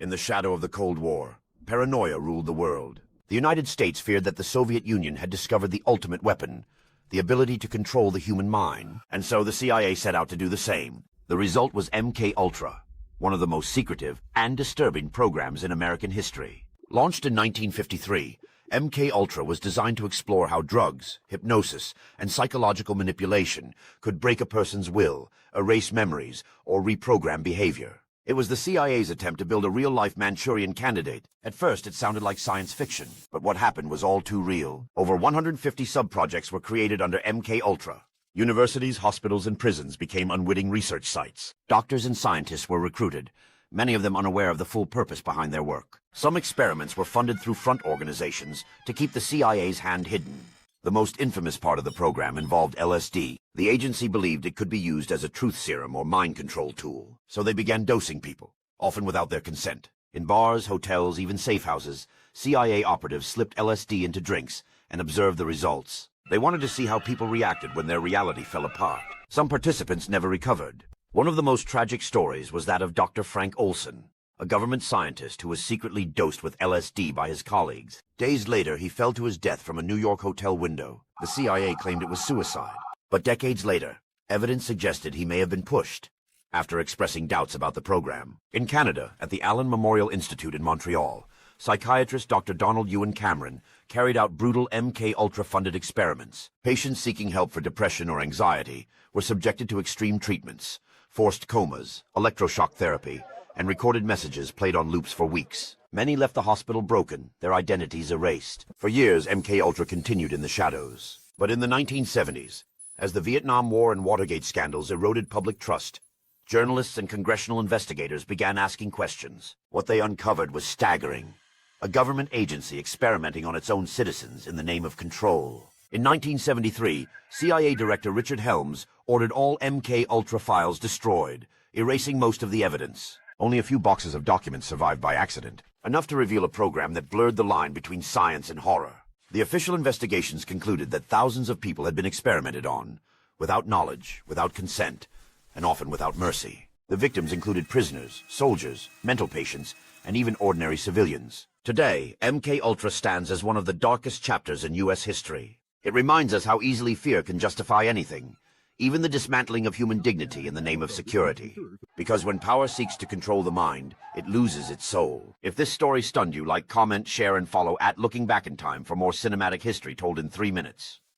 In the shadow of the Cold War, paranoia ruled the world. The United States feared that the Soviet Union had discovered the ultimate weapon, the ability to control the human mind, and so the CIA set out to do the same. The result was MKULTRA, one of the most secretive and disturbing programs in American history. Launched in 1953, MKUltra was designed to explore how drugs, hypnosis, and psychological manipulation could break a person's will, erase memories, or reprogram behavior. It was the CIA's attempt to build a real-life Manchurian candidate. At first, it sounded like science fiction, but what happened was all too real. Over 150 sub-projects were created under MKUltra. Universities, hospitals, and prisons became unwitting research sites. Doctors and scientists were recruited, many of them unaware of the full purpose behind their work. Some experiments were funded through front organizations to keep the CIA's hand hidden. The most infamous part of the program involved LSD. The agency believed it could be used as a truth serum or mind control tool, so they began dosing people, often without their consent. In bars, hotels, even safe houses, CIA operatives slipped LSD into drinks and observed the results. They wanted to see how people reacted when their reality fell apart. Some participants never recovered. One of the most tragic stories was that of Dr. Frank Olson, a government scientist who was secretly dosed with LSD by his colleagues. Days later, he fell to his death from a New York hotel window. The CIA claimed it was suicide. But decades later, evidence suggested he may have been pushed, after expressing doubts about the program. In Canada, at the Allan Memorial Institute in Montreal, psychiatrist Dr. Donald Ewan Cameron carried out brutal MKUltra-funded experiments. Patients seeking help for depression or anxiety were subjected to extreme treatments, forced comas, electroshock therapy, and recorded messages played on loops for weeks. Many left the hospital broken, their identities erased. For years, MKUltra continued in the shadows. But in the 1970s, as the Vietnam War and Watergate scandals eroded public trust, journalists and congressional investigators began asking questions. What they uncovered was staggering. A government agency experimenting on its own citizens in the name of control. In 1973, CIA Director Richard Helms ordered all MKUltra files destroyed, erasing most of the evidence. Only a few boxes of documents survived by accident, enough to reveal a program that blurred the line between science and horror. The official investigations concluded that thousands of people had been experimented on, without knowledge, without consent, and often without mercy. The victims included prisoners, soldiers, mental patients, and even ordinary civilians. Today, MKUltra stands as one of the darkest chapters in U.S. history. It reminds us how easily fear can justify anything, even the dismantling of human dignity in the name of security. Because when power seeks to control the mind, it loses its soul. If this story stunned you, like, comment, share, and follow @LookingBackInTime for more cinematic history told in 3 minutes.